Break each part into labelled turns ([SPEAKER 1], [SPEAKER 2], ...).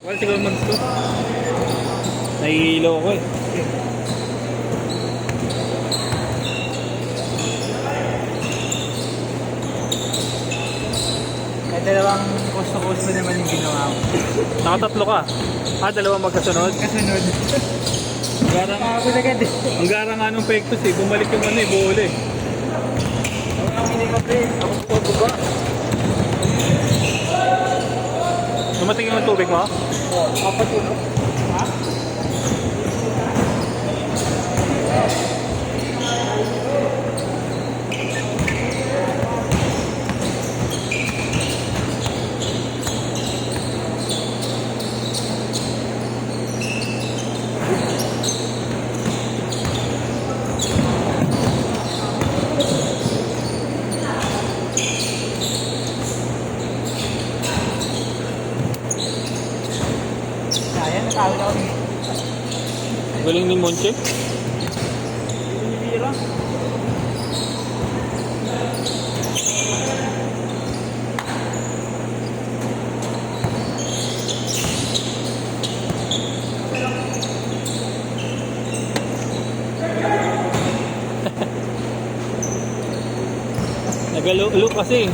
[SPEAKER 1] Well, siguro mag-to. Nahihilo ako eh.
[SPEAKER 2] May dalawang gusto-gusto naman yung ginawa ko.
[SPEAKER 1] Nakatatlo ka. Dalawang magkasunod.
[SPEAKER 2] Kasunod.
[SPEAKER 1] Ang gara nga,
[SPEAKER 2] Ako agad eh.
[SPEAKER 1] ang gara nga nung pektos eh. Bumalik yung ano eh, buhol eh.
[SPEAKER 2] Ako hindi ka pre. Ako bubaba.
[SPEAKER 1] Dumating yung tubig mo?
[SPEAKER 2] Apat yun. Ha? Kaya, natawid ako dito.
[SPEAKER 1] Galing ni Monche.
[SPEAKER 2] Binibira.
[SPEAKER 1] Nagalo kasi.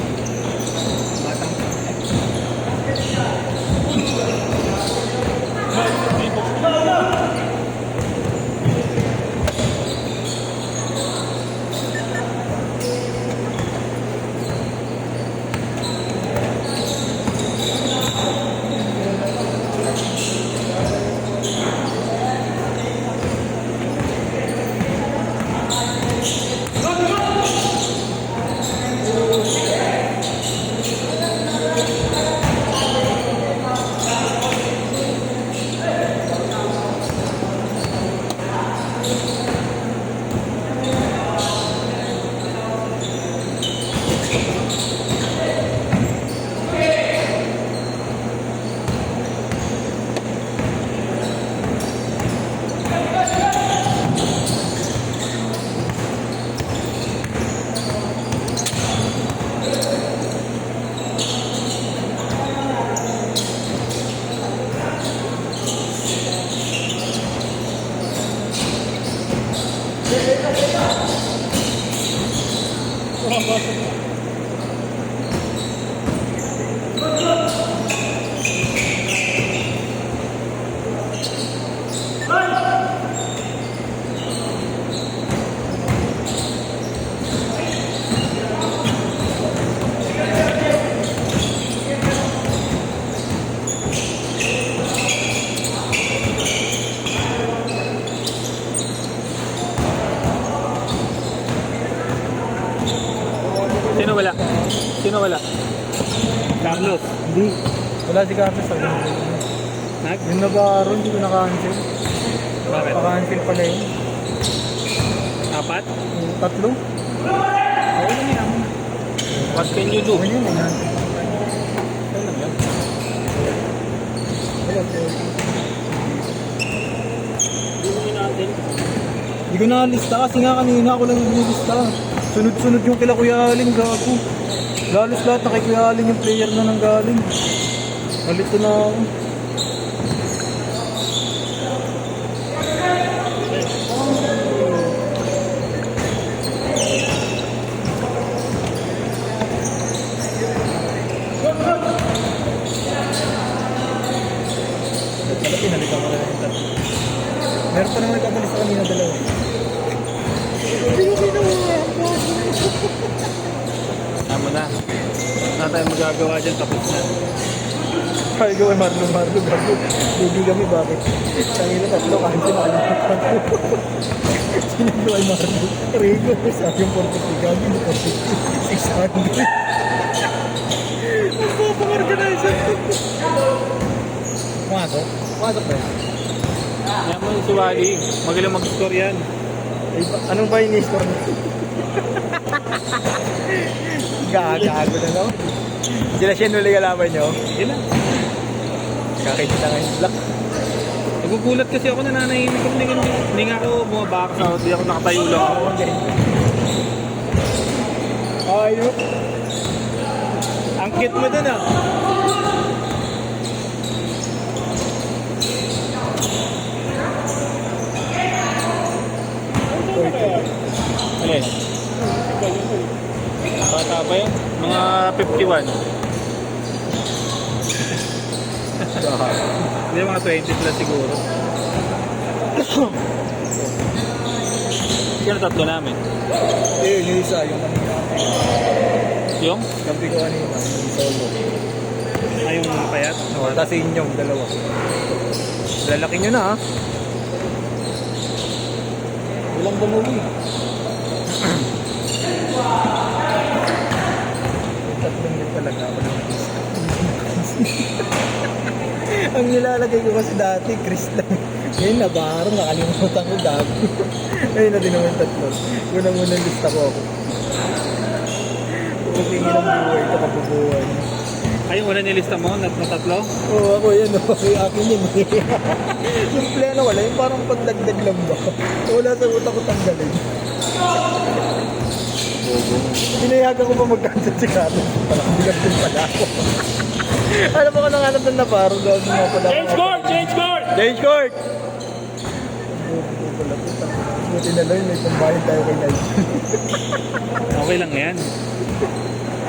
[SPEAKER 1] Sino wala? Sino wala? Carlos.
[SPEAKER 2] Hindi. Wala si Carlos sa ganun.
[SPEAKER 1] Nag?
[SPEAKER 2] Yung nag-aaral, hindi ko naka-cancel.
[SPEAKER 1] Bakit?
[SPEAKER 2] Naka-cancel pala yun.
[SPEAKER 1] Apat?
[SPEAKER 2] Yung tatlo. Oo lang yan.
[SPEAKER 1] What can you do?
[SPEAKER 2] Ano yun? Ano?
[SPEAKER 1] Ano lang yan?
[SPEAKER 2] Wala po.
[SPEAKER 1] Hindi natin.
[SPEAKER 2] Hindi ko na-lista kasi nga kanina ako lang yung binilista. Sunod-sunod yung kila Kuya Aling, gago. Lalos lahat na kay Kuya Aling yung player na nang galing. Malito na ako. Pala pinalitan ko na yung tatlo. Meron pa naman nagkakalis sa kanina dalawa.
[SPEAKER 1] Tama na. Wala tayong magagawa dyan, tapos na.
[SPEAKER 2] Ay, gawin Marlo, gago. Hindi kami, bakit? Kanina tatlo, kahit sinakalimutan ko. Siniglo ay Marlo. Rigo, sabi yung 40 gago, 600. Ang papa-organizer. Pumasok? Pumasok ba yan?
[SPEAKER 1] Yan mo si Wally. Magaling mag-score yan.
[SPEAKER 2] Ay, anong ba yung score mo? Gago na no? Sila siya nuli kalaban nyo?
[SPEAKER 1] Hindi na.
[SPEAKER 2] Kakita nga yung black.
[SPEAKER 1] Nagugulat kasi ako, nananahimik ako. Hindi nga ako bumabakas ako. Hindi ako nakatayo lang ako.
[SPEAKER 2] Ayun.
[SPEAKER 1] Ang cute mo dun ah. 51. Hindi, mga 20 plus siguro. Yan ang tatlo namin.
[SPEAKER 2] Yung isa, yung kanina.
[SPEAKER 1] Yung?
[SPEAKER 2] Kampi ko kanina, yung solo.
[SPEAKER 1] Ay, yung payat?
[SPEAKER 2] No, tapos inyong dalawa. Lalaki nyo na ha. Walang gumuwi. Tatlong din talaga ako ng ang nilalagay ko kasi dati, Chris lang. Ngayon nabaro, nakalimutan ko gago. Ngayon na din naman tatlo. Unang-unang lista ko ako. Pupingin ang buhay ko, kapubuhay.
[SPEAKER 1] Ay, yung una nilista mo, na tatlo?
[SPEAKER 2] Oo, ako yan. Yung akin yun. Yung plano wala, yung parang pagdagdag lang ba? Wala sa utak ko tanggalin. Pinayagan ko pa mag-cancel si Carlos. Parang bigat din pala ako. Alam mo ko nanganap ng naparo.
[SPEAKER 1] Change court! Change court!
[SPEAKER 2] Change court! Buti na lang, may pambayad tayo kay Live.
[SPEAKER 1] Okay lang yan.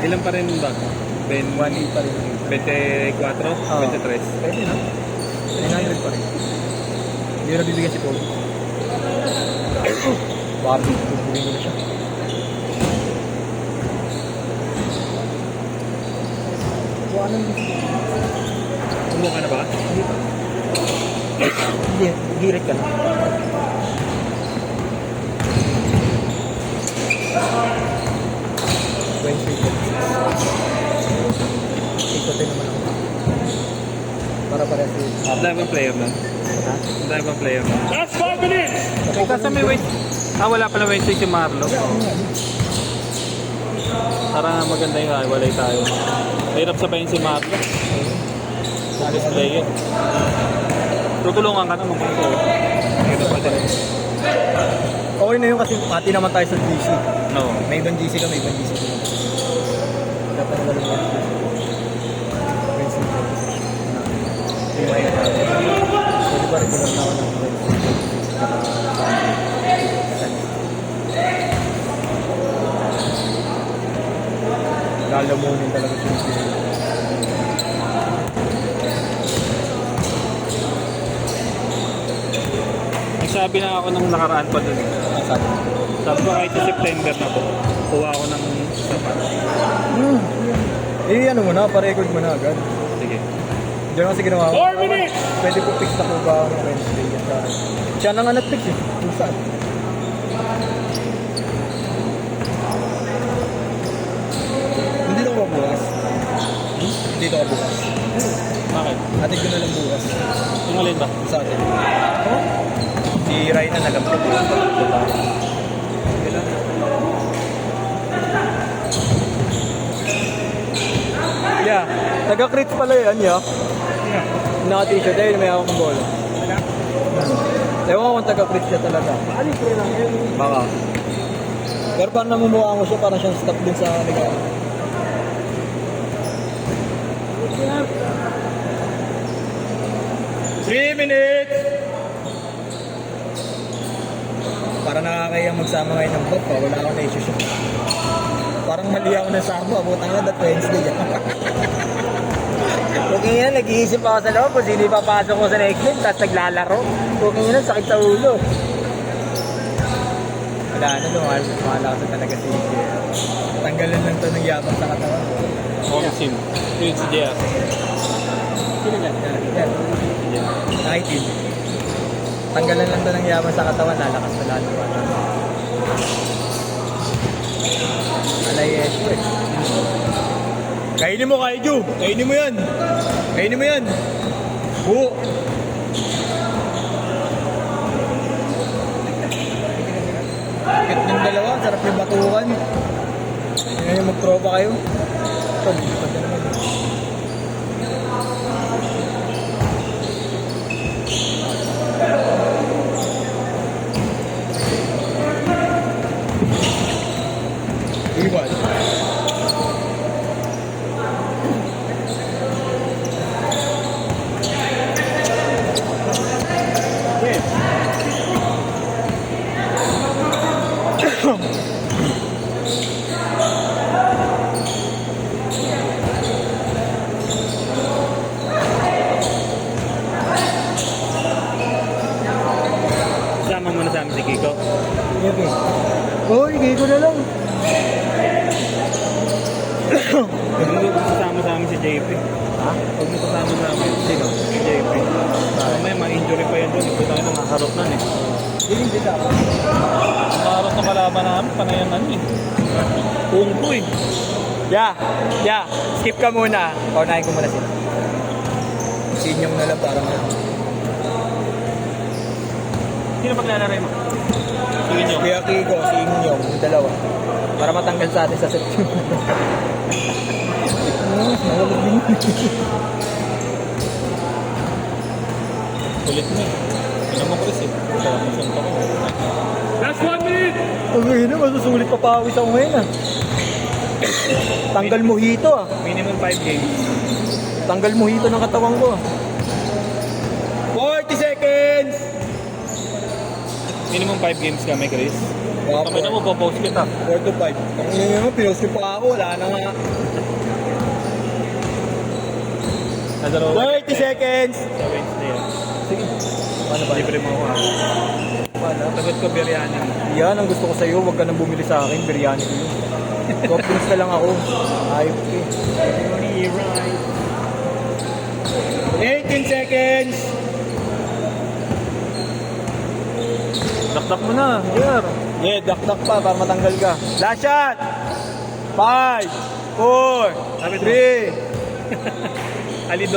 [SPEAKER 1] Ilan pa rin ba?
[SPEAKER 2] 1.8 pa rin.
[SPEAKER 1] 24? 23?
[SPEAKER 2] Pwede na. 900 pa rin. Hindi na bibigyan si Paul. Bobby, bubugin ko na siya. So, anong
[SPEAKER 1] Kumuha ka na ba?
[SPEAKER 2] Hindi, direct ka na. Wednesday ko. Ikotin naman ako. Para parehas yun.
[SPEAKER 1] Ang dami bang player na?
[SPEAKER 2] Ha?
[SPEAKER 1] Ang dami bang player na? That's 5 minutes! Kasi may wait. Wala pala Wednesday si Marlo. Para maganda yung walay tayo. Mahirap sabayin si Marlo. Focus player. Tutulungan ka naman kung ito. Mahirap pa din.
[SPEAKER 2] Okay na yun kasi pati naman tayo sa GC.
[SPEAKER 1] No.
[SPEAKER 2] May ibang GC ka, may ibang GC ka. Dapat wala lang yan. Wednesday ko. Yung may pwede pa rin ko lang na ako ng lalamunin talaga siya.
[SPEAKER 1] Nagsabi na ako nung nakaraan pa dun.
[SPEAKER 2] Sabi.
[SPEAKER 1] Sabi ko kahit sa September na po, kuha ako ng sapat.
[SPEAKER 2] Eh, ano mo na, pa-record mo na agad.
[SPEAKER 1] Sige.
[SPEAKER 2] Diyan kasi ginawa ko.
[SPEAKER 1] 4 minutes!
[SPEAKER 2] Pwede ko fix na ko ba ng Wednesday. Siya na nga nag-fix eh. Kung saan. Hindi na ako bukas. Hindi na ako bukas.
[SPEAKER 1] Bakit?
[SPEAKER 2] Atin ko na lang bukas.
[SPEAKER 1] Yung alin ba?
[SPEAKER 2] Sa atin. Si Ryan na nagam ko. Yeah. Taga-crits pala yan, yeah. Naka-t-shirt. Ayun, may hawak ng bola. Ewan ko kung taga-crits siya talaga. Baka. Pero parang namumukha mo siya, parang siyang stop din sa ligaw. Three minutes! Para nakakayang magsama ngayon ng bot, wala akong na-issue. Parang mali ako ng sama, butang na that Wednesday. Kung yan, nag-iisip ako sa loob kung sino ipapasok ko sa next game, tapos naglalaro. Kung yan, sakit sa ulo. Wala na, lumalakas talaga si JR. Tanggalan lang to ng yabang sa katawan.
[SPEAKER 1] Oxin. Yun si JR.
[SPEAKER 2] Sino yan? Kahit yun. Tanggalan lang to ng yabang sa katawan, lalakas na lalo. Alay Esho eh. Kainin mo, Kaiju! Kainin mo yan! Kainin mo yan! Buo! Bakit yung dalawa? Sarap yung batukan. Ngayon mag-tropa kayo. Ito, lipat na naman. Iwan.
[SPEAKER 1] JP.
[SPEAKER 2] Ha?
[SPEAKER 1] Huwag mo kasama namin.
[SPEAKER 2] Sino?
[SPEAKER 1] Si JP. May ma-injury pa yan doon. Ito tayo nangaharap na eh.
[SPEAKER 2] Hindi ka.
[SPEAKER 1] Nangaharap na kalaban namin. Panayan na eh. Pungko eh.
[SPEAKER 2] Yeah. Skip ka muna. Paunahin ko muna sila. Sinyong na lang para na.
[SPEAKER 1] Sino paglalaro mo? Sige nyo.
[SPEAKER 2] Kuya Kiko, si Inyong, yung dalawa. Para matanggal sa atin sa set.
[SPEAKER 1] Kulit mo eh. Sino mo Chris eh. Sarap mo siyang tako. Last 1 minute!
[SPEAKER 2] Ang ina, masusulit pa pawis ako ngayon ah. Tanggal mojito ah.
[SPEAKER 1] Minimum 5 games.
[SPEAKER 2] Tanggal mojito ng katawan ko ah. 40 seconds!
[SPEAKER 1] Minimum 5 games kami Chris.
[SPEAKER 2] Wow,
[SPEAKER 1] Kami na mo, popost kita.
[SPEAKER 2] 4 to 5. Ang ina naman, pinost ko pa ako. Wala na nga.
[SPEAKER 1] Nadaro.
[SPEAKER 2] 30 seconds!
[SPEAKER 1] Sa Wednesday ah.
[SPEAKER 2] Sige. Paano ba?
[SPEAKER 1] Libre mo ako ah.
[SPEAKER 2] Paano?
[SPEAKER 1] Sagot ko biryani.
[SPEAKER 2] Yan, ang gusto ko sa'yo. Huwag ka nang bumili sa akin. Biryani ko yun. Toppings na lang ako. Ayop ko eh. 18 seconds!
[SPEAKER 1] Dakdak mo na. Here.
[SPEAKER 2] Yeah, dakdak pa para matanggal ka. Last shot! 5, 4, 3,
[SPEAKER 1] Alido.